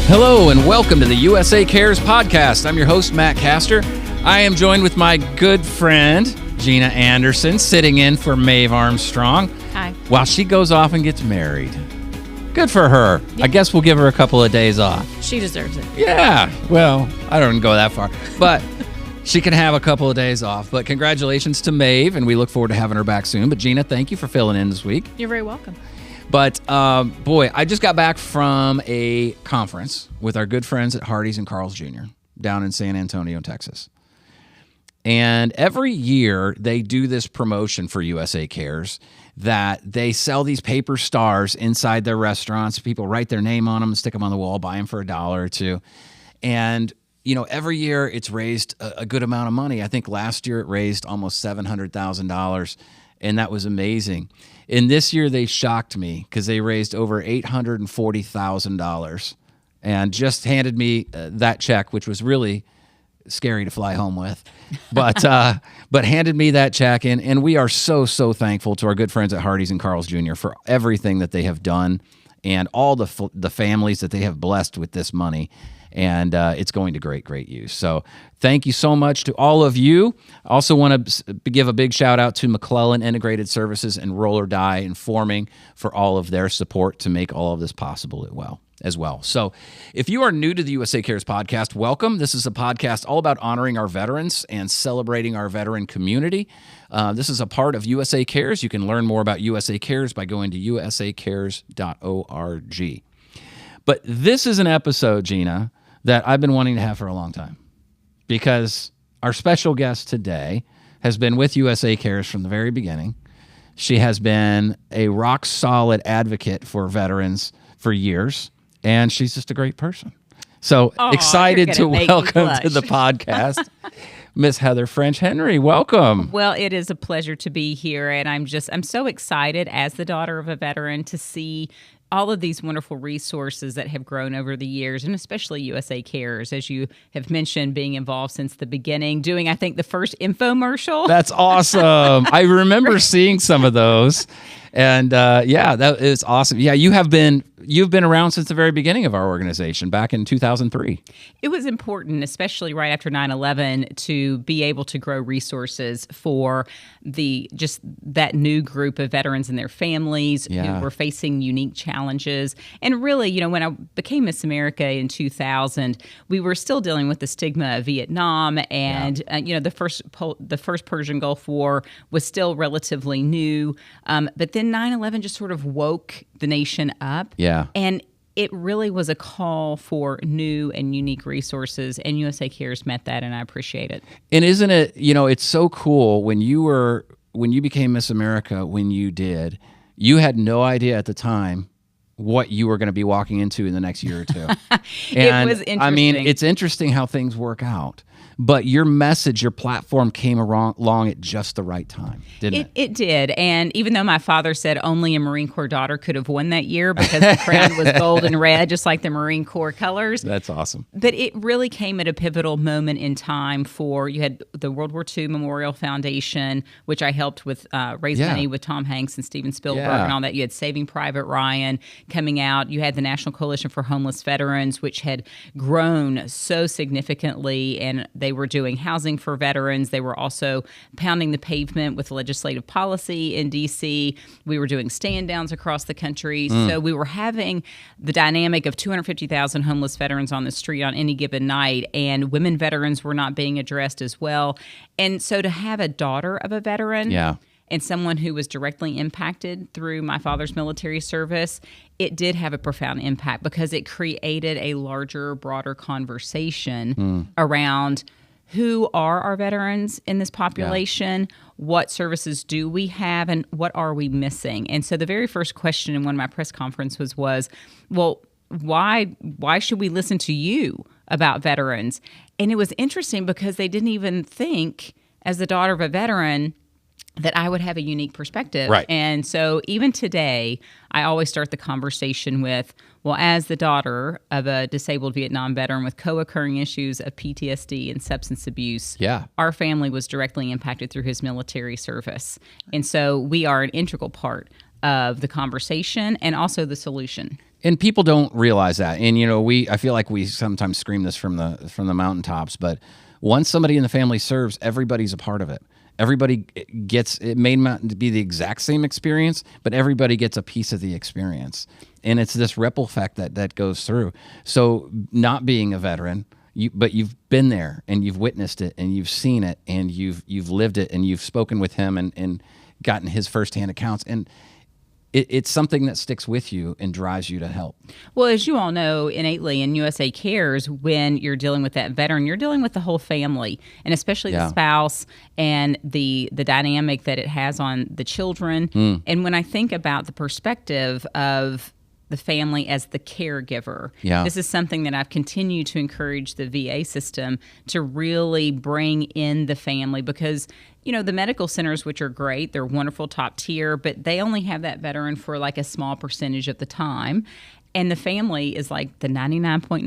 Hello and welcome to the USA Cares podcast. I'm your host, Matt Castor. I am joined with my good friend, Gina Anderson, sitting in for Maeve Armstrong. Hi. While she goes off and gets married. Good for her. Yeah. I guess we'll give her a couple of days off. She deserves it. Yeah. Well, I don't go that far. But she can have a couple of days off. But congratulations to Maeve, and we look forward to having her back soon. But Gina, thank you for filling in this week. You're very welcome. But, boy, I just got back from a conference with our good friends at Hardee's and Carl's Jr. down in San Antonio, Texas. And every year they do this promotion for USA Cares that they sell these paper stars inside their restaurants. People write their name on them, stick them on the wall, buy them for $1 or $2. And, you know, every year it's raised a good amount of money. I think last year it raised almost $700,000, and that was amazing. And this year they shocked me because they raised over $840,000 and just handed me that check, which was really scary to fly home with, but handed me that check, and we are so thankful to our good friends at Hardee's and Carl's Jr. for everything that they have done and all the families that they have blessed with this money. And it's going to great use. So thank you so much to all of you. I also want to give a big shout out to McClellan Integrated Services and Roller Die Informing for all of their support to make all of this possible as well. So if you are new to the USA Cares podcast, welcome. This is a podcast all about honoring our veterans and celebrating our veteran community. This is a part of USA Cares. You can learn more about USA Cares by going to usacares.org. But this is an episode, Gina, that I've been wanting to have for a long time because our special guest today has been with USA Cares from the very beginning. She has been a rock-solid advocate for veterans for years, and she's just a great person. So excited to welcome to the podcast Miss Heather French Henry. Welcome. Well, it is a pleasure to be here, and I'm so excited as the daughter of a veteran to see all of these wonderful resources that have grown over the years, and especially USA Cares, as you have mentioned, being involved since the beginning, doing, I think, the first infomercial. That's awesome. I remember seeing some of those, and that is awesome. Yeah, you've been around since the very beginning of our organization, back in 2003. It was important, especially right after 9/11, to be able to grow resources for that new group of veterans and their families who were facing unique challenges. And really, you know, when I became Miss America in 2000, we were still dealing with the stigma of Vietnam, and the first Persian Gulf War was still relatively new, but then 9/11 just sort of woke the nation up. Yeah. And it really was a call for new and unique resources, and USA Cares met that, and I appreciate it. And isn't it, you know, it's so cool when you became Miss America, when you did, you had no idea at the time what you were going to be walking into in the next year or two. And it was interesting. I mean, it's interesting how things work out. But your message, your platform came along at just the right time, didn't it? It did. And even though my father said only a Marine Corps daughter could have won that year because the crown was gold and red, just like the Marine Corps colors. That's awesome. But it really came at a pivotal moment in time you had the World War II Memorial Foundation, which I helped with raise money with Tom Hanks and Steven Spielberg and all that. You had Saving Private Ryan coming out. You had the National Coalition for Homeless Veterans, which had grown so significantly, and they were doing housing for veterans. They were also pounding the pavement with legislative policy in D.C. We were doing stand-downs across the country. So we were having the dynamic of 250,000 homeless veterans on the street on any given night, and women veterans were not being addressed as well. And so to have a daughter of a veteran and someone who was directly impacted through my father's military service, it did have a profound impact because it created a larger, broader conversation around who are our veterans in this population, what services do we have, and what are we missing? And so the very first question in one of my press conferences was, well, why should we listen to you about veterans? And it was interesting because they didn't even think, as the daughter of a veteran, that I would have a unique perspective. Right. And so even today, I always start the conversation with, well, as the daughter of a disabled Vietnam veteran with co-occurring issues of PTSD and substance abuse, our family was directly impacted through his military service. And so we are an integral part of the conversation and also the solution. And people don't realize that. And I feel like we sometimes scream this from the mountaintops, but once somebody in the family serves, everybody's a part of it. Everybody gets, it may not be the exact same experience, but everybody gets a piece of the experience. And it's this ripple effect that goes through. So not being a veteran, but you've been there and you've witnessed it and you've seen it and you've lived it and you've spoken with him and gotten his firsthand accounts. And it's something that sticks with you and drives you to help. Well, as you all know, innately in USA Cares, when you're dealing with that veteran, you're dealing with the whole family, and especially the spouse and the dynamic that it has on the children. And when I think about the perspective of the family as the caregiver. This is something that I've continued to encourage the VA system to really bring in the family, because the medical centers, which are great, they're wonderful, top tier, but they only have that veteran for like a small percentage of the time. And the family is like the 99.9%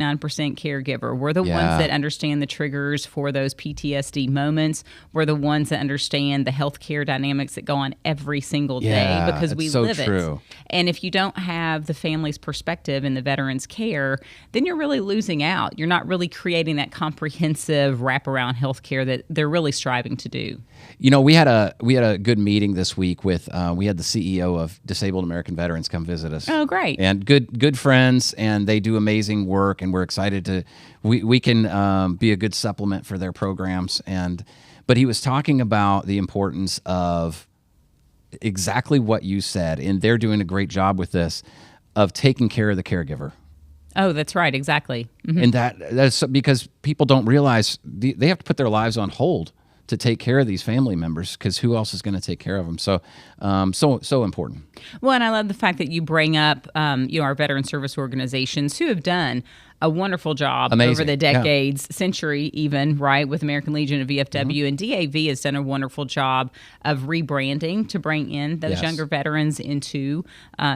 caregiver. We're the ones that understand the triggers for those PTSD moments. We're the ones that understand the healthcare dynamics that go on every single day because we live it. And if you don't have the family's perspective in the veteran's care, then you're really losing out. You're not really creating that comprehensive wraparound healthcare that they're really striving to do. We had a good meeting this week with we had the CEO of Disabled American Veterans come visit us. Oh, great! And good friends, and they do amazing work, and we're excited to we can be a good supplement for their programs. But he was talking about the importance of exactly what you said, and they're doing a great job with this of taking care of the caregiver. Oh, that's right, exactly. And that's because people don't realize they have to put their lives on hold to take care of these family members, because who else is going to take care of them? So, so important. Well, and I love the fact that you bring up, our veteran service organizations who have done a wonderful job over the decades, century even, right, with American Legion and VFW. And DAV has done a wonderful job of rebranding to bring in those younger veterans into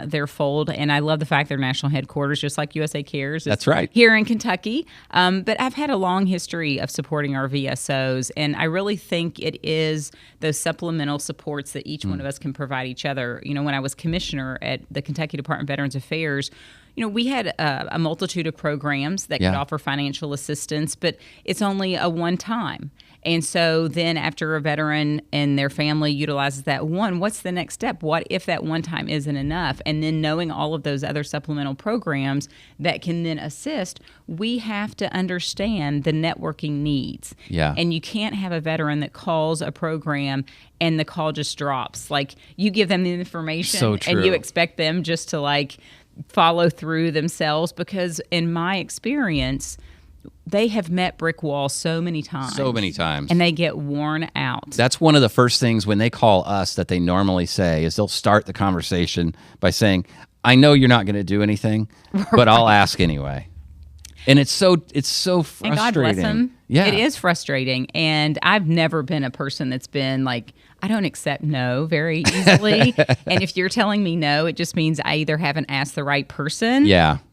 their fold. And I love the fact their national headquarters, just like USA Cares, that's right, here in Kentucky. But I've had a long history of supporting our VSOs, and I really think it is those supplemental supports that each one of us can provide each other. When I was commissioner at the Kentucky Department of Veterans Affairs, we had a multitude of programs that could offer financial assistance, but it's only a one time. And so then after a veteran and their family utilizes that one, what's the next step? What if that one time isn't enough? And then knowing all of those other supplemental programs that can then assist, we have to understand the networking needs. And you can't have a veteran that calls a program and the call just drops. Like, you give them the information and you expect them just to follow through themselves, because in my experience, they have met brick walls so many times. And they get worn out. That's one of the first things when they call us that they normally say is they'll start the conversation by saying, I know you're not going to do anything, but I'll ask anyway. And it's so frustrating. And God bless them. It is frustrating. And I've never been a person that's been like, I don't accept no very easily. And if you're telling me no, it just means I either haven't asked the right person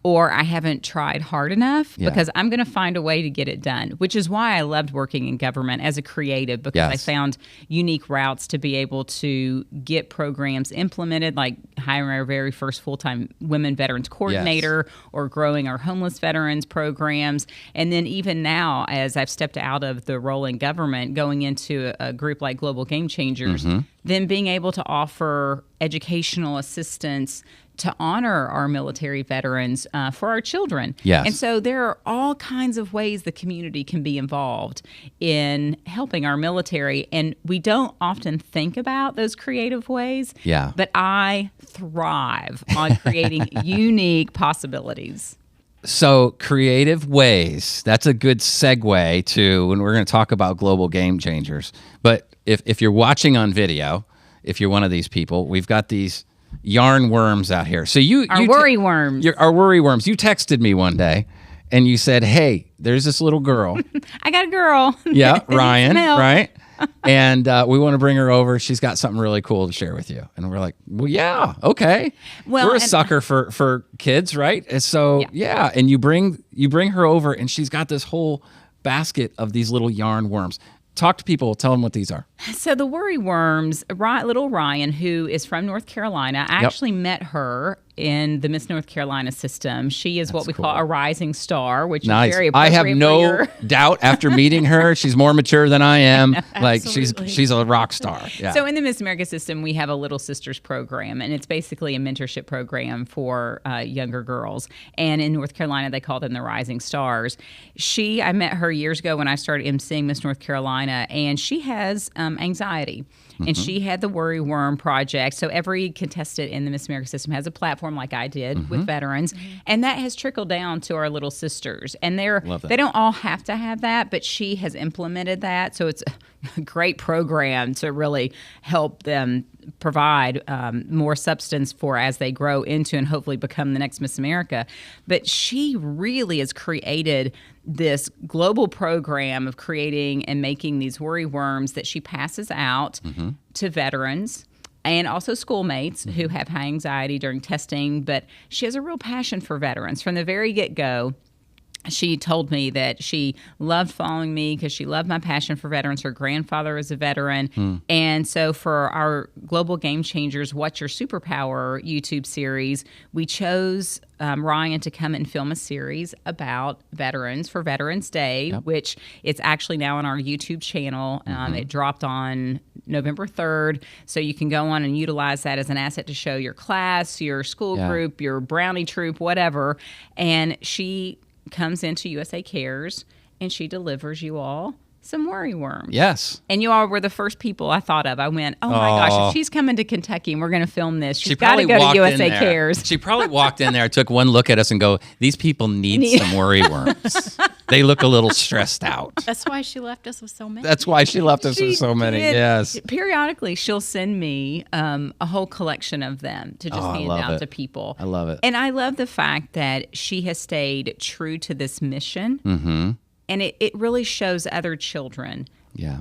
or I haven't tried hard enough, because I'm going to find a way to get it done, which is why I loved working in government as a creative, because I found unique routes to be able to get programs implemented, like hiring our very first full-time women veterans coordinator or growing our homeless veterans programs. And then even now, as I've stepped out of the role in government, going into a group like Global Game Changers, then being able to offer educational assistance to honor our military veterans for our children. And so there are all kinds of ways the community can be involved in helping our military. And we don't often think about those creative ways. But I thrive on creating unique possibilities. So creative ways, that's a good segue to when we're going to talk about Global Game Changers. But if you're watching on video, if you're one of these people, we've got these yarn worms out here. So our worry worms. Our worry worms. You texted me one day and you said, hey, there's this little girl. I got a girl. Ryan, right? And we want to bring her over. She's got something really cool to share with you. And we're like, well, yeah, okay. Well, we're a sucker for kids, right? And so, and you bring her over, and she's got this whole basket of these little yarn worms. Talk to people. Tell them what these are. So the worry worms, little Ryan, who is from North Carolina, I actually met her in the Miss North Carolina system. She is what we call a rising star, which is very I appropriate have no for your... doubt after meeting her. She's more mature than I am. Like Absolutely. she's a rock star. Yeah. So in the Miss America system, we have a Little Sisters program, and it's basically a mentorship program for younger girls. And in North Carolina, they call them the Rising Stars. I met her years ago when I started emceeing Miss North Carolina, and she has anxiety. And she had the Worry Worm Project. So every contestant in the Miss America system has a platform like I did with veterans. And that has trickled down to our Little Sisters. And they don't all have to have that, but she has implemented that. So it's a great program to really help them provide more substance for as they grow into and hopefully become the next Miss America. But she really has created this global program of creating and making these worry worms that she passes out to veterans and also schoolmates who have high anxiety during testing. But she has a real passion for veterans from the very get-go. She told me that she loved following me because she loved my passion for veterans. Her grandfather was a veteran. And so for our Global Game Changers What's Your Superpower YouTube series, we chose Ryan to come and film a series about veterans for Veterans Day, which it's actually now on our YouTube channel. It dropped on November 3rd. So you can go on and utilize that as an asset to show your class, your school group, your brownie troop, whatever. And she comes into USA Cares and she delivers you all some worry worms. Yes. And you all were the first people I thought of. I went, oh my gosh, if she's coming to Kentucky and we're going to film this, she's got to go to USA Cares. She probably walked in there, took one look at us and go, these people need some worry worms. They look a little stressed out. That's why she left us with so many. Yes. Periodically, she'll send me a whole collection of them to just hand out to people. I love it. And I love the fact that she has stayed true to this mission. And it really shows other children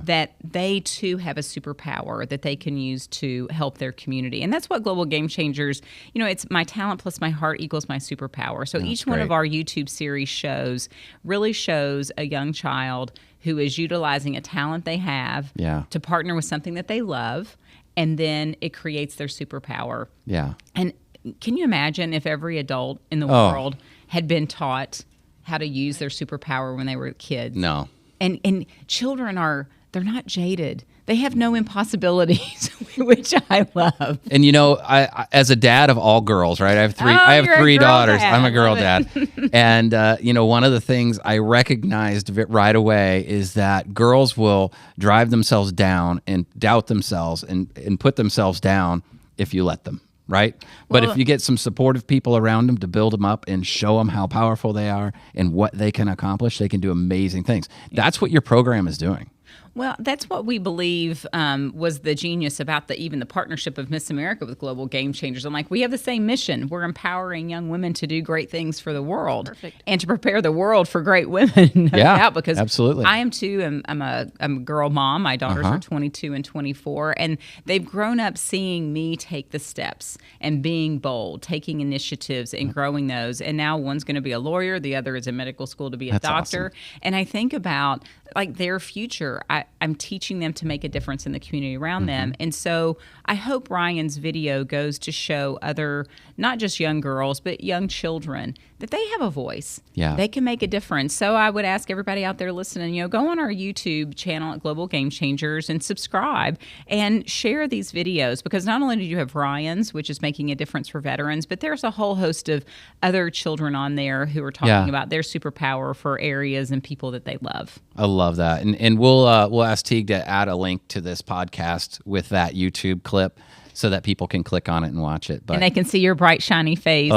that they too have a superpower that they can use to help their community. And that's what Global Game Changers, it's my talent plus my heart equals my superpower. So each one of our YouTube series really shows a young child who is utilizing a talent they have to partner with something that they love, and then it creates their superpower. Yeah. And can you imagine if every adult in the world had been taught how to use their superpower when they were kids? No. And children they're not jaded. They have no impossibilities, which I love. And I as a dad of all girls, right? I have three daughters. Dad. I'm a girl dad. And one of the things I recognized right away is that girls will drive themselves down and doubt themselves and put themselves down if you let them. Right? But if you get some supportive people around them to build them up and show them how powerful they are and what they can accomplish, they can do amazing things. That's what your program is doing. Well, that's what we believe was the genius about even the partnership of Miss America with Global Game Changers. I'm like, we have the same mission. We're empowering young women to do great things for the world. Perfect. And to prepare the world for great women. Because absolutely. I am too. I'm a girl mom. My daughters are 22 and 24, and they've grown up seeing me take the steps and being bold, taking initiatives and growing those. And now one's going to be a lawyer, the other is in medical school to be a doctor. Awesome. And I think about their future. I'm teaching them to make a difference in the community around them. And so I hope Ryan's video goes to show other, not just young girls, but young children, that they have a voice. Yeah. They can make a difference. So I would ask everybody out there listening, go on our YouTube channel at Global Game Changers and subscribe and share these videos, because not only do you have Ryan's, which is making a difference for veterans, but there's a whole host of other children on there who are talking about their superpower for areas and people that they love. I love that. And we'll ask Teague to add a link to this podcast with that YouTube clip so that people can click on it and watch it. And they can see your bright, shiny face.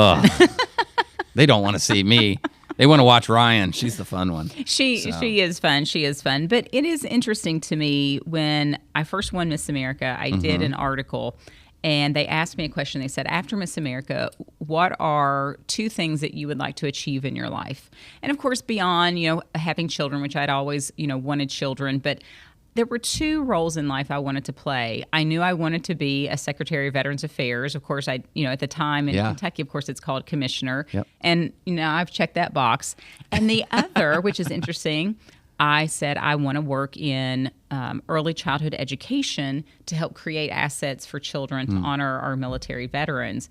They don't want to see me. They want to watch Ryan. She's the fun one. She is fun. She is fun. But it is interesting to me, when I first won Miss America, I did an article, and they asked me a question. They said, after Miss America, what are 2 things that you would like to achieve in your life? And of course, beyond, having children, which I'd always, wanted children, but there were 2 roles in life I wanted to play. I knew I wanted to be a Secretary of Veterans Affairs. Of course, at the time in Kentucky, of course, it's called Commissioner. Yep. And, I've checked that box. And the other, which is interesting, I said I want to work in early childhood education to help create assets for children to honor our military veterans.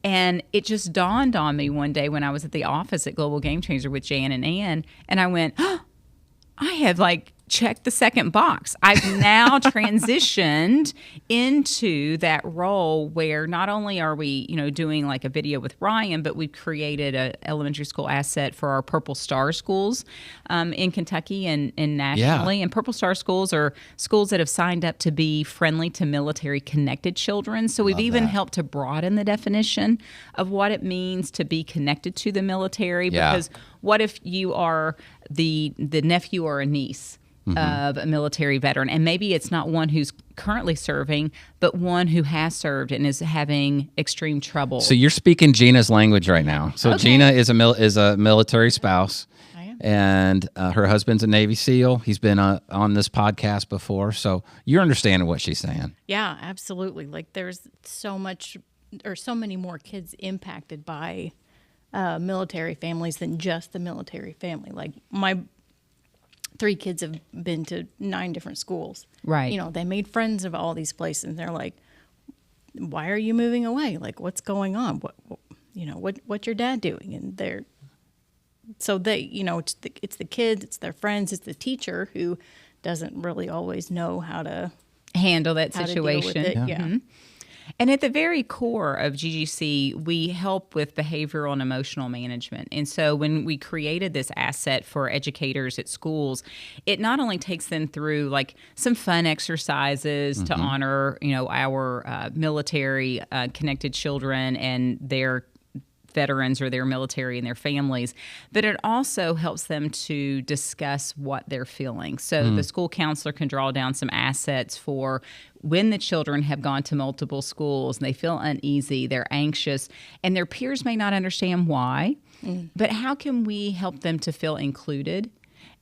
And it just dawned on me one day when I was at the office at Global Game Changer with Jan and Ann, and I went, oh, I have checked the second box. I've now transitioned into that role where not only are we, doing a video with Ryan, but we've created an elementary school asset for our Purple Star schools in Kentucky and nationally. Yeah. And Purple Star schools are schools that have signed up to be friendly to military connected children. So we've even helped to broaden the definition of what it means to be connected to the military. Yeah. Because what if you are the nephew or a niece of a military veteran, and maybe it's not one who's currently serving, but one who has served and is having extreme trouble. So you're speaking Gina's language right now. So Okay. Gina is a military spouse, I am. and her husband's a Navy SEAL. He's been on this podcast before, so you're understanding what she's saying. Yeah, absolutely. There's so many more kids impacted by military families than just the military family. My 3 kids have been to 9 different schools. Right. They made friends of all these places, and they're like, why are you moving away? What's going on? What's your dad doing? And it's the kids, it's their friends, it's the teacher who doesn't really always know how to handle that how to deal with situation. it. Yeah. Yeah. And at the very core of GGC, we help with behavioral and emotional management. And so when we created this asset for educators at schools, it not only takes them through some fun exercises to honor, our military connected children and their veterans or their military and their families, but it also helps them to discuss what they're feeling. So the school counselor can draw down some assets for when the children have gone to multiple schools and they feel uneasy, they're anxious, and their peers may not understand why, but how can we help them to feel included?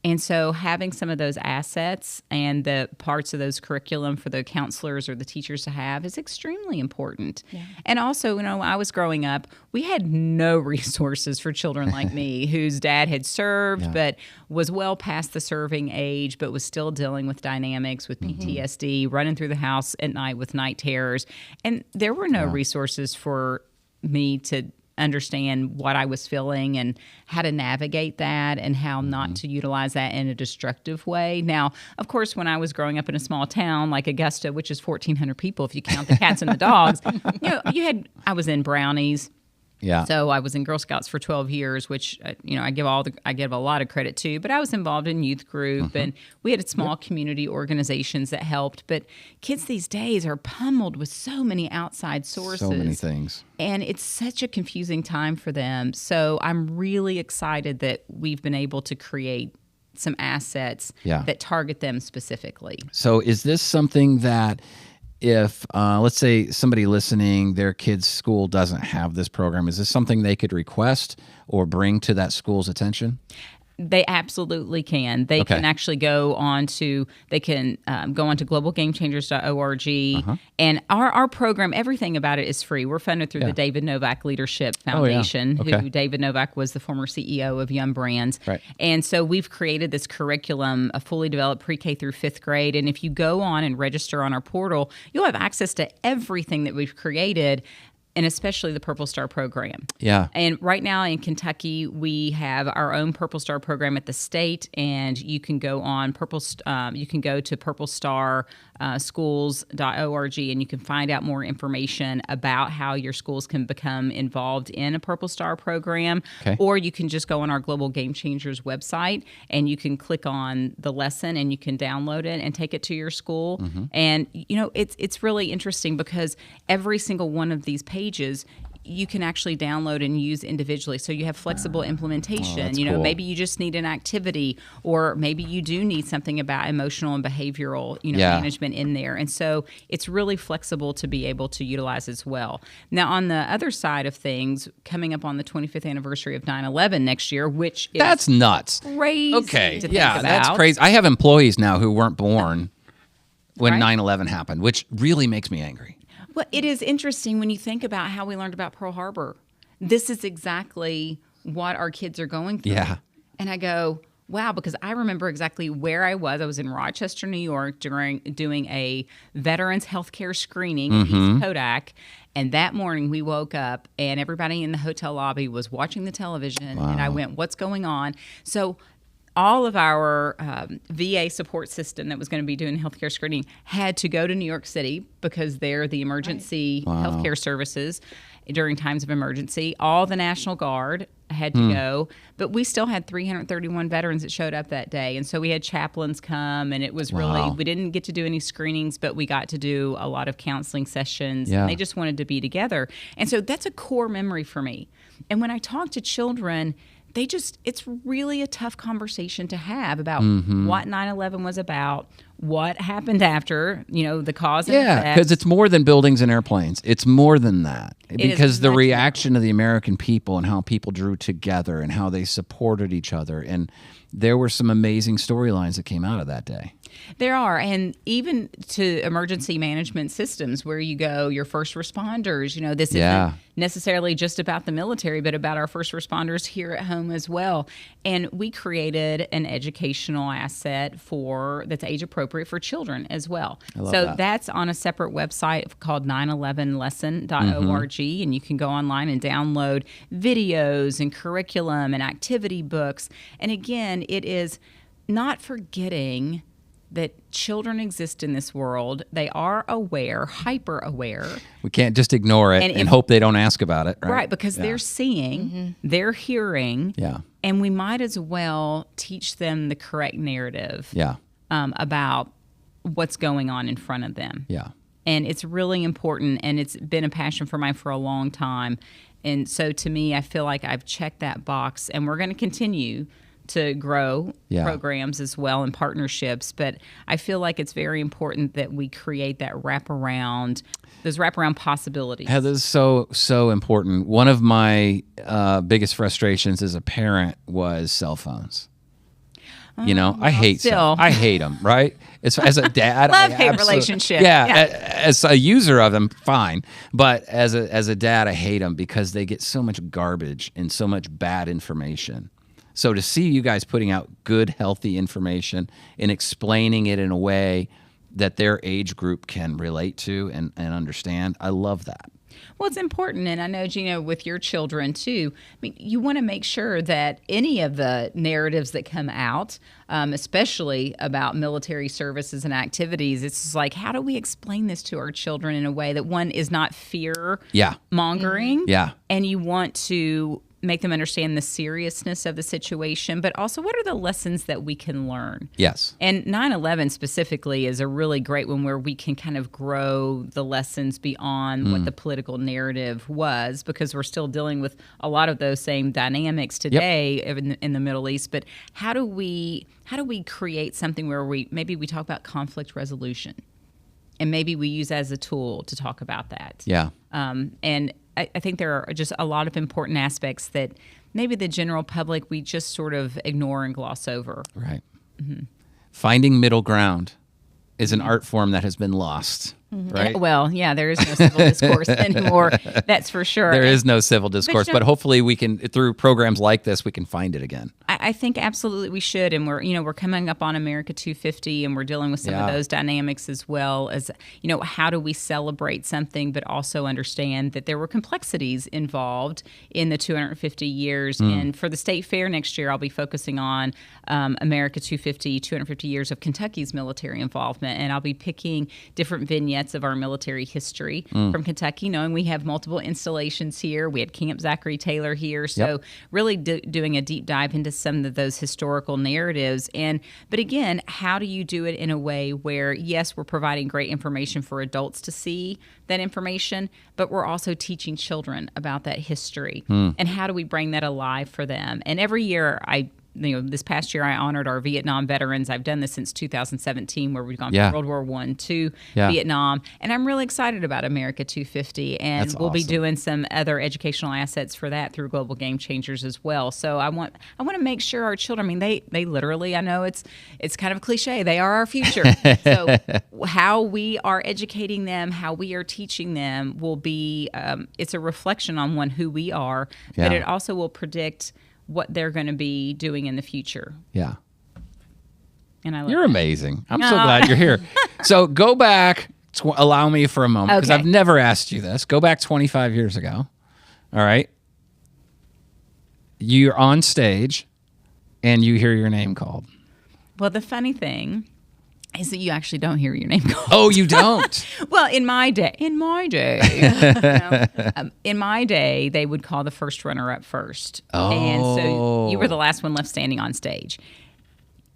And so having some of those assets and the parts of those curriculum for the counselors or the teachers to have is extremely important. Yeah. And also, when I was growing up, we had no resources for children like me whose dad had served but was well past the serving age, but was still dealing with dynamics with PTSD, running through the house at night with night terrors. And there were no resources for me to understand what I was feeling and how to navigate that and how not to utilize that in a destructive way. Now, of course, when I was growing up in a small town like Augusta, which is 1,400 people if you count the cats and the dogs, I was in Brownies. Yeah. So I was in Girl Scouts for 12 years, which I give a lot of credit to. But I was involved in youth group, and we had small community organizations that helped. But kids these days are pummeled with so many outside sources, So many things. and it's such a confusing time for them. So I'm really excited that we've been able to create some assets that target them specifically. So is this something that if, let's say somebody listening, their kid's school doesn't have this program, is this something they could request or bring to that school's attention? They absolutely can. They can actually go on to globalgamechangers.org. And our program, everything about it is free. We're funded through the David Novak Leadership Foundation, who David Novak was the former CEO of Yum Brands. Right. And so we've created this curriculum, a fully developed pre-K through 5th grade. And if you go on and register on our portal, you'll have access to everything that we've created, and especially the Purple Star program. Yeah. And right now in Kentucky, we have our own Purple Star program at the state, and you can go on you can go to purplestarschools.org, and you can find out more information about how your schools can become involved in a Purple Star program. Okay. Or you can just go on our Global Game Changers website, and you can click on the lesson, and you can download it and take it to your school. And it's really interesting because every single one of these pages you can actually download and use individually. So you have flexible implementation. that's cool. Maybe you just need an activity, or maybe you do need something about emotional and behavioral, management in there. And so it's really flexible to be able to utilize as well. Now, on the other side of things, coming up on the 25th anniversary of 9/11 next year, which is That's nuts. crazy Okay. to think Yeah, about. that's crazy. I have employees now who weren't born when Right. 9/11 happened, which really makes me angry. Well, it is interesting when you think about how we learned about Pearl Harbor. This is exactly what our kids are going through. Yeah. And I go, Wow, because I remember exactly where I was. I was in Rochester, New York, doing a veterans healthcare screening at East Kodak. And that morning we woke up and everybody in the hotel lobby was watching the television. Wow. And I went, what's going on? So all of our VA support system that was going to be doing healthcare screening had to go to New York City because they're the emergency healthcare services during times of emergency. All the National Guard had to go, but we still had 331 veterans that showed up that day. And so we had chaplains come, and it was really, we didn't get to do any screenings, but we got to do a lot of counseling sessions. Yeah. And they just wanted to be together. And so that's a core memory for me. And when I talk to children, it's really a tough conversation to have about what 9/11 was about, what happened after, the cause and Yeah, effect. because it's more than buildings and airplanes. It's more than that. Because the reaction of the American people and how people drew together and how they supported each other. And there were some amazing storylines that came out of that day. There are, and even to emergency management systems where you go, your first responders, this isn't necessarily just about the military, but about our first responders here at home as well. And we created an educational asset that's age appropriate for children as well. So that's on a separate website called 911lesson.org, and you can go online and download videos and curriculum and activity books. And again, it is not forgetting that children exist in this world. They are aware, hyper aware. We can't just ignore it and hope they don't ask about it, right? Right, because they're seeing, they're hearing, and we might as well teach them the correct narrative about what's going on in front of them. Yeah. And it's really important, and it's been a passion for mine for a long time. And so to me, I feel like I've checked that box, and we're going to continue to grow programs as well and partnerships. But I feel like it's very important that we create that those wraparound possibilities. Heather, this is so important. One of my biggest frustrations as a parent was cell phones. I hate them, right? As a dad, Love-hate relationship. As a user of them, fine. But as a dad, I hate them because they get so much garbage and so much bad information. So to see you guys putting out good, healthy information and explaining it in a way that their age group can relate to and understand, I love that. Well, it's important, and I know, Gina, with your children too, you want to make sure that any of the narratives that come out, especially about military services and activities, it's just like, how do we explain this to our children in a way that, one, is not fear-mongering, and you want to make them understand the seriousness of the situation, but also what are the lessons that we can learn? Yes. And 9/11 specifically is a really great one where we can kind of grow the lessons beyond what the political narrative was, because we're still dealing with a lot of those same dynamics today in the Middle East. But how do we create something where we talk about conflict resolution, and maybe we use that as a tool to talk about that? Yeah. And I think there are just a lot of important aspects that maybe the general public, we just sort of ignore and gloss over. Right. Finding middle ground is an art form that has been lost. Right? Well, there is no civil discourse anymore. That's for sure. There is no civil discourse, but hopefully we can, through programs like this, we can find it again. I think absolutely we should, and we're coming up on America 250, and we're dealing with some of those dynamics as well as how do we celebrate something, but also understand that there were complexities involved in the 250 years. And for the state fair next year, I'll be focusing on America 250 years of Kentucky's military involvement, and I'll be picking different vignettes of our military history from Kentucky, knowing we have multiple installations here. We had Camp Zachary Taylor here, so really doing a deep dive into some of those historical narratives. But again, how do you do it in a way where, yes, we're providing great information for adults to see that information, but we're also teaching children about that history, and how do we bring that alive for them? And every year this past year I honored our Vietnam veterans. I've done this since 2017, where we've gone from World War I to Vietnam. And I'm really excited about America 250. And we'll be doing some other educational assets for that through Global Game Changers as well. So I want to make sure our children, they literally, I know it's kind of cliche, they are our future. So how we are educating them, how we are teaching them will be, it's a reflection on who we are, but it also will predict what they're going to be doing in the future. Yeah. And I love You're that. amazing. I'm so glad you're here. So go back, allow me for a moment, because Okay. I've never asked you this. Go back 25 years ago. All right. You're on stage and you hear your name called. Well, the funny thing is that you actually don't hear your name called. Oh, you don't? Well, in my day, in my day, they would call the first runner-up first. And so you were the last one left standing on stage.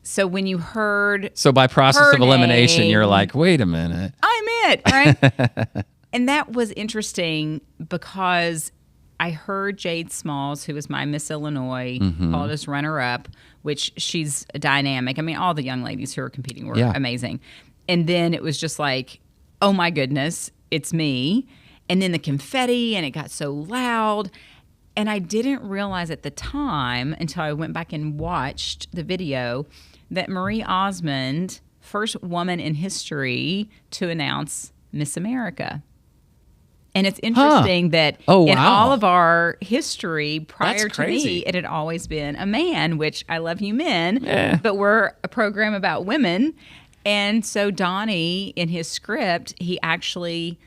So when you heard So by process her of elimination, name, you're like, wait a minute. I'm it, right? And that was interesting because I heard Jade Smalls, who was my Miss Illinois, called as runner-up, which she's dynamic. I mean, all the young ladies who are competing were amazing. And then it was just like, oh my goodness, it's me. And then the confetti, and it got so loud. And I didn't realize at the time, until I went back and watched the video, that Marie Osmond, first woman in history to announce Miss America. And it's interesting that in all of our history prior to me, it had always been a man, which I love you men, but we're a program about women. And so Donnie, in his script, he actually,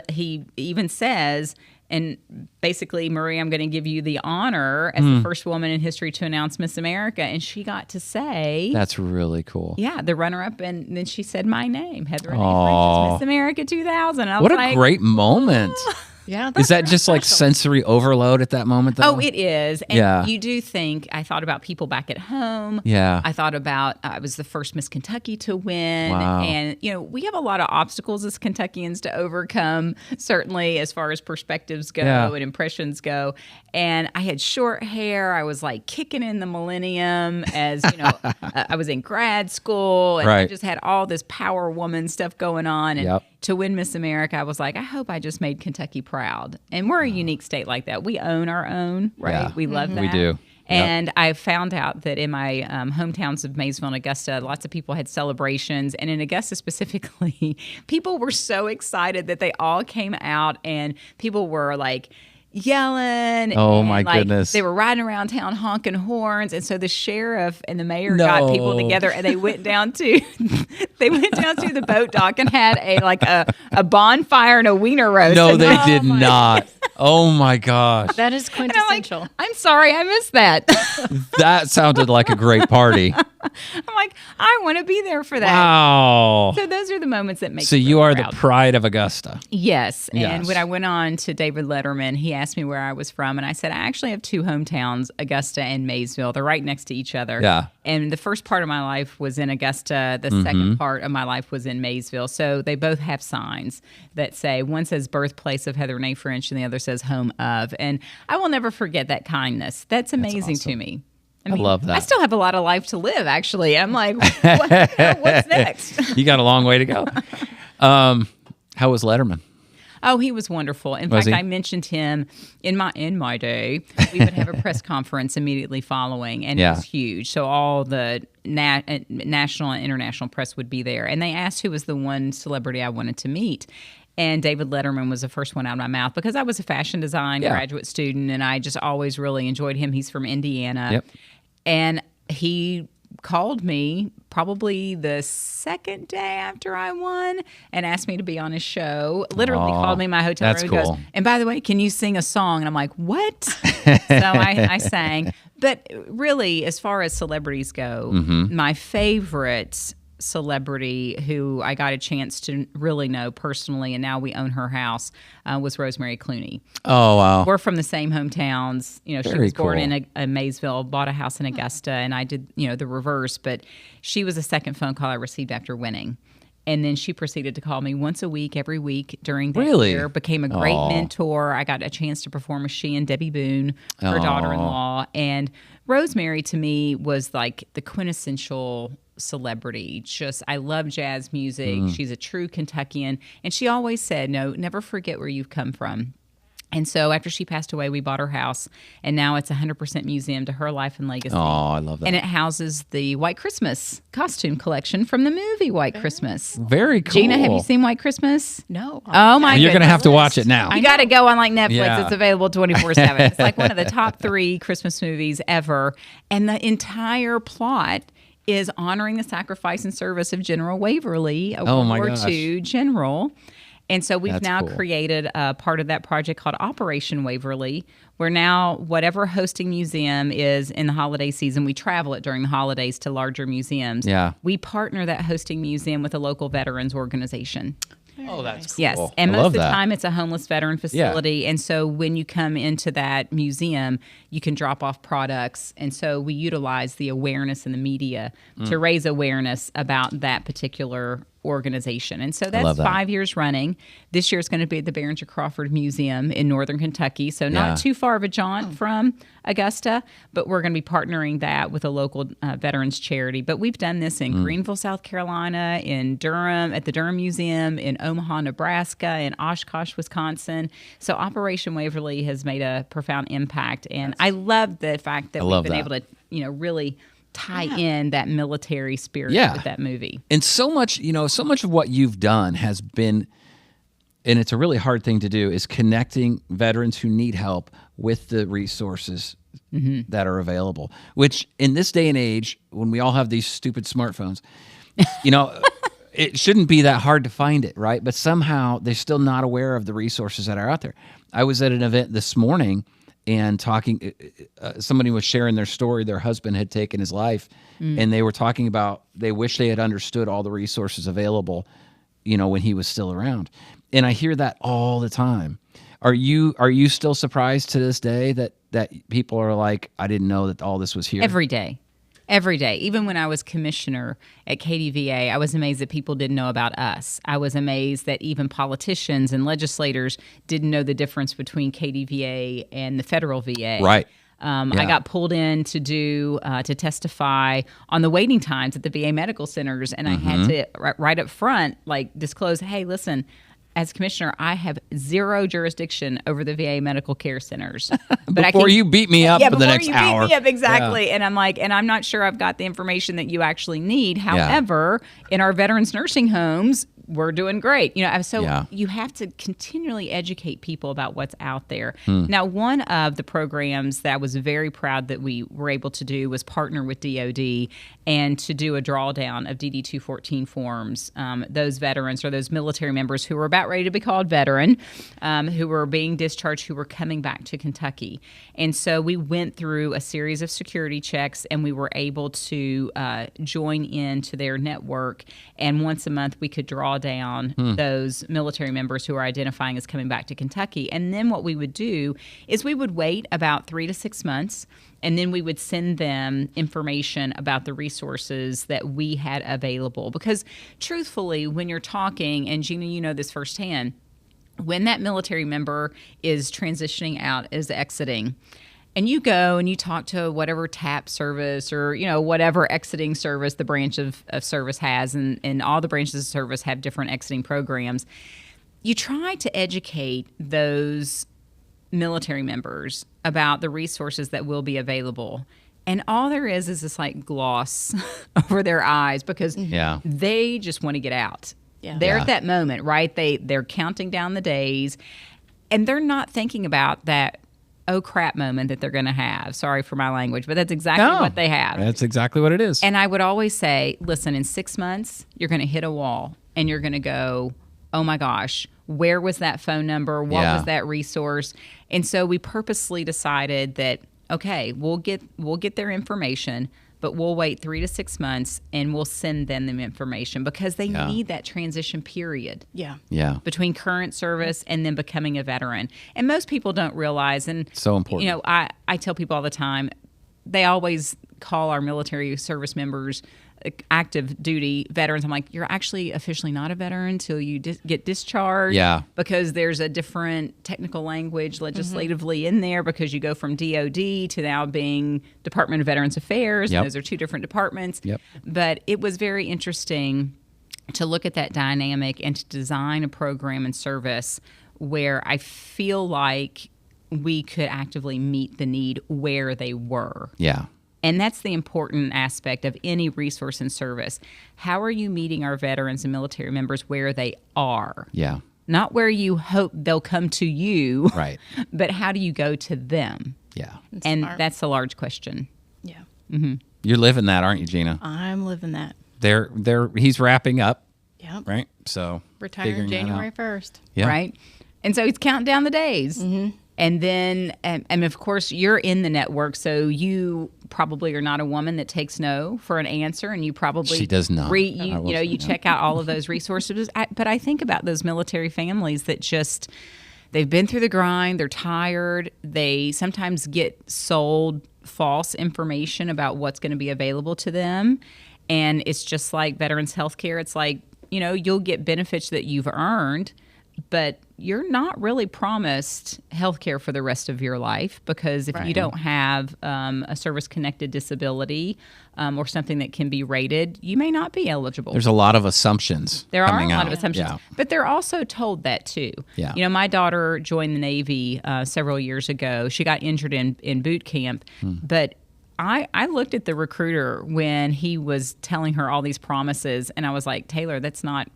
he even says, and basically, Marie, I'm going to give you the honor as the first woman in history to announce Miss America. And she got to say... That's really cool. Yeah, the runner-up. And then she said my name, Heather Renee French, Miss America 2000. I was what a like, great moment. Yeah, Is that just like sensory overload at that moment, though? Oh, it is. And you do think, I thought about people back at home. Yeah. I thought about, I was the first Miss Kentucky to win. Wow. And, you know, we have a lot of obstacles as Kentuckians to overcome, certainly as far as perspectives go and impressions go. And I had short hair. I was like kicking in the millennium as, you know, I was in grad school. And I just had all this power woman stuff going on. And to win Miss America, I was like, I hope I just made Kentucky proud. And we're a unique state like that. We own our own, right? Yeah. We love that. We do. And I found out that in my hometowns of Maysville and Augusta, lots of people had celebrations. And in Augusta specifically, people were so excited that they all came out and people were like yelling. Oh, and my goodness. They were riding around town honking horns. And so the sheriff and the mayor got people together and they went down to the boat dock and had a bonfire and a wiener roast. No, and they did not. Oh my gosh. that is quintessential. I'm sorry, I missed that. That sounded like a great party. I'm like, I want to be there for that. Wow. So those are the moments that make So me you really are proud. the pride of Augusta. Yes. And Yes. when I went on to David Letterman, he asked me where I was from. And I said, I actually have two hometowns, Augusta and Maysville. They're right next to each other. Yeah. And the first part of my life was in Augusta. The second part of my life was in Maysville. So they both have signs that say, one says birthplace of Heather Renee French and the other says home of. And I will never forget that kindness. That's amazing to me. I love that. I still have a lot of life to live, actually. I'm like, what's next? You got a long way to go. How was Letterman? Oh, he was wonderful. In fact, I mentioned him in my day. We would have a press conference immediately following, and it was huge. So all the national and international press would be there, and they asked who was the one celebrity I wanted to meet. And David Letterman was the first one out of my mouth because I was a fashion design graduate student, and I just always really enjoyed him. He's from Indiana. Yep. And he called me probably the second day after I won and asked me to be on his show. Literally called me in my hotel room and goes, and by the way, can you sing a song? And I'm like, what? So I sang. But really, as far as celebrities go, my favorite celebrity who I got a chance to really know personally, and now we own her house, was Rosemary Clooney. Oh, wow. We're from the same hometowns. You know, she was born in Maysville, bought a house in Augusta, and I did, the reverse. But she was the second phone call I received after winning. And then she proceeded to call me once a week, every week during that year, became a great mentor. I got a chance to perform with she and Debbie Boone, her daughter-in-law. And Rosemary, to me, was like the quintessential celebrity. Just, I love jazz music. She's a true Kentuckian. And she always said, no, never forget where you've come from. And so after she passed away, we bought her house, and now it's 100% museum to her life and legacy. Oh, I love that. And it houses the White Christmas costume collection from the movie White Christmas. Very cool. Gina, have you seen White Christmas? No. Oh my You're going to goodness. have to watch it now. You got to go on like Netflix. Yeah. It's available 24/7. It's like one of the top 3 Christmas movies ever. And the entire plot is honoring the sacrifice and service of General Waverly, a World War II general. And so we've now created a part of that project called Operation Waverly, where now whatever hosting museum is in the holiday season, we travel it during the holidays to larger museums. Yeah. We partner that hosting museum with a local veterans organization. Oh, that's cool. Yes, and most of the time it's a homeless veteran facility. And so when you come into that museum, you can drop off products. And so we utilize the awareness in the media to raise awareness about that particular organization. And so that's 5 years running. This year it's going to be at the Barringer Crawford Museum in Northern Kentucky. So not too far of a jaunt from Augusta, but we're going to be partnering that with a local veterans charity. But we've done this in Greenville, South Carolina, in Durham, at the Durham Museum, in Omaha, Nebraska, in Oshkosh, Wisconsin. So Operation Waverly has made a profound impact. And I love the fact that we've been able to, really tie in that military spirit with that movie. And so much of what you've done has been, and it's a really hard thing to do, is connecting veterans who need help with the resources that are available, which in this day and age, when we all have these stupid smartphones, it shouldn't be that hard to find it, right? But somehow they're still not aware of the resources that are out there. I was at an event this morning and talking, somebody was sharing their story. Their husband had taken his life, and they were talking about they wish they had understood all the resources available, when he was still around. And I hear that all the time. Are you still surprised to this day that people are like, I didn't know that all this was here? Every day. Every day. Even when I was commissioner at KDVA, I was amazed that people didn't know about us. I was amazed that even politicians and legislators didn't know the difference between KDVA and the federal VA. Right. I got pulled in to testify on the waiting times at the VA medical centers, and I had to right up front disclose, hey, listen, as commissioner, I have zero jurisdiction over the VA medical care centers. But before you beat me up for the next hour. Beat me up, exactly. Yeah. And I'm like, and I'm not sure I've got the information that you actually need. However, in our veterans nursing homes, we're doing great. You have to continually educate people about what's out there. Now, one of the programs that I was very proud that we were able to do was partner with DOD and to do a drawdown of DD-214 forms. Those veterans or those military members who were about ready to be called veteran, who were being discharged, who were coming back to Kentucky. And so we went through a series of security checks, and we were able to join into their network. And once a month, we could draw down those military members who are identifying as coming back to Kentucky. And then what we would do is we would wait about 3 to 6 months, and then we would send them information about the resources that we had available. Because truthfully, when you're talking, and Gina, you know this firsthand, when that military member is transitioning out, is exiting, and you go and you talk to whatever TAP service or, whatever exiting service the branch of service has, and all the branches of service have different exiting programs, you try to educate those military members about the resources that will be available. And all there is this gloss over their eyes because they just want to get out. Yeah. They're at that moment, right? They're counting down the days, and they're not thinking about that oh crap moment that they're going to have. Sorry for my language, but that's exactly what they have. That's exactly what it is. And I would always say, listen, in 6 months, you're going to hit a wall and you're going to go, oh my gosh, where was that phone number? What was that resource? And so we purposely decided that, okay, we'll get their information, but we'll wait 3 to 6 months and we'll send them the information because they need that transition period. Yeah. Between current service and then becoming a veteran. And most people don't realize, and so important. I tell people all the time, they always call our military service members active duty veterans. I'm like, you're actually officially not a veteran until you get discharged. Yeah. Because there's a different technical language legislatively in there because you go from DOD to now being Department of Veterans Affairs. Yep. Those are two different departments. Yep. But it was very interesting to look at that dynamic and to design a program and service where I feel like we could actively meet the need where they were. Yeah. And that's the important aspect of any resource and service. How are you meeting our veterans and military members where they are? Yeah. Not where you hope they'll come to you, Right. but how do you go to them? Yeah. And smart. that's a large question. Yeah. You're living that, aren't you, Gina? I'm living that. He's wrapping up, Yep. right? So Retired figuring that January out. 1st. Yeah. Right? And so he's counting down the days. And then, and of course, you're in the network, so you probably are not a woman that takes no for an answer, and you probably She does not. You check out all of those resources. But I think about those military families that just they've been through the grind, they're tired, they sometimes get sold false information about what's going to be available to them, and it's just like veterans health care. It's like, you'll get benefits that you've earned, but you're not really promised health care for the rest of your life, because if you don't have a service-connected disability or something that can be rated, you may not be eligible. There's a lot of assumptions. There are coming a lot out. of assumptions, Yeah. but they're also told that too. Yeah. My daughter joined the Navy several years ago. She got injured in boot camp, but I looked at the recruiter when he was telling her all these promises, and I was like, Taylor, that's not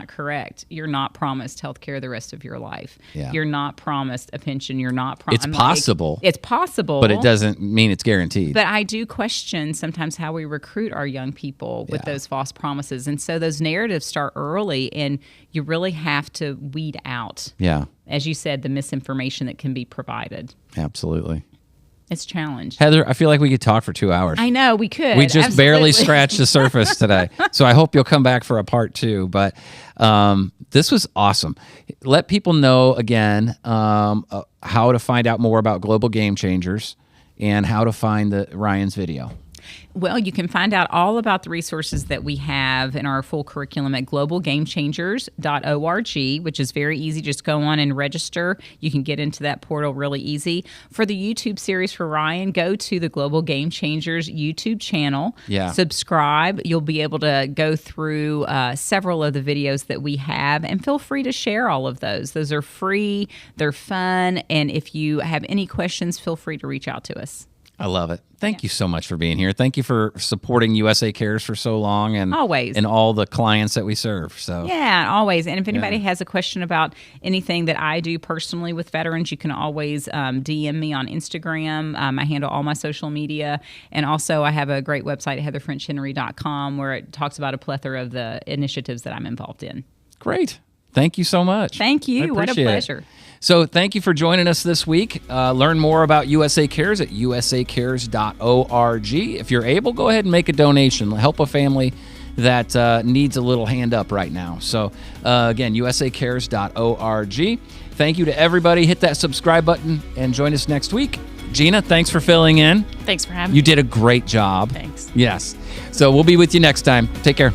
correct. You're not promised health care the rest of your life. Yeah. You're not promised a pension. You're not promised. It's possible. It's possible. But it doesn't mean it's guaranteed. But I do question sometimes how we recruit our young people with those false promises. And so those narratives start early, and you really have to weed out, Yeah. as you said, the misinformation that can be provided. Absolutely. It's a challenge. Heather, I feel like we could talk for 2 hours. I know, we could. We just barely Absolutely. scratched the surface today. So I hope you'll come back for a part 2. But this was awesome. Let people know again how to find out more about Global Game Changers and how to find Ryan's video. Well, you can find out all about the resources that we have in our full curriculum at globalgamechangers.org, which is very easy. Just go on and register. You can get into that portal really easy. For the YouTube series for Ryan, go to the Global Game Changers YouTube channel. Yeah. Subscribe. You'll be able to go through several of the videos that we have, and feel free to share all of those. Those are free. They're fun. And if you have any questions, feel free to reach out to us. I love it. Thank you so much for being here. Thank you for supporting USA Cares for so long, and Always. and all the clients that we serve. So Yeah, always. And if anybody has a question about anything that I do personally with veterans, you can always DM me on Instagram. I handle all my social media. And also I have a great website, heatherfrenchhenry.com, where it talks about a plethora of the initiatives that I'm involved in. great. Thank you so much. Thank you. I What a appreciate it. pleasure. So thank you for joining us this week. Learn more about USA Cares at usacares.org. If you're able, go ahead and make a donation. Help a family that needs a little hand up right now. So again, usacares.org. Thank you to everybody. Hit that subscribe button and join us next week. Gina, thanks for filling in. Thanks for having You me. did a great job. Thanks. Yes. So we'll be with you next time. Take care.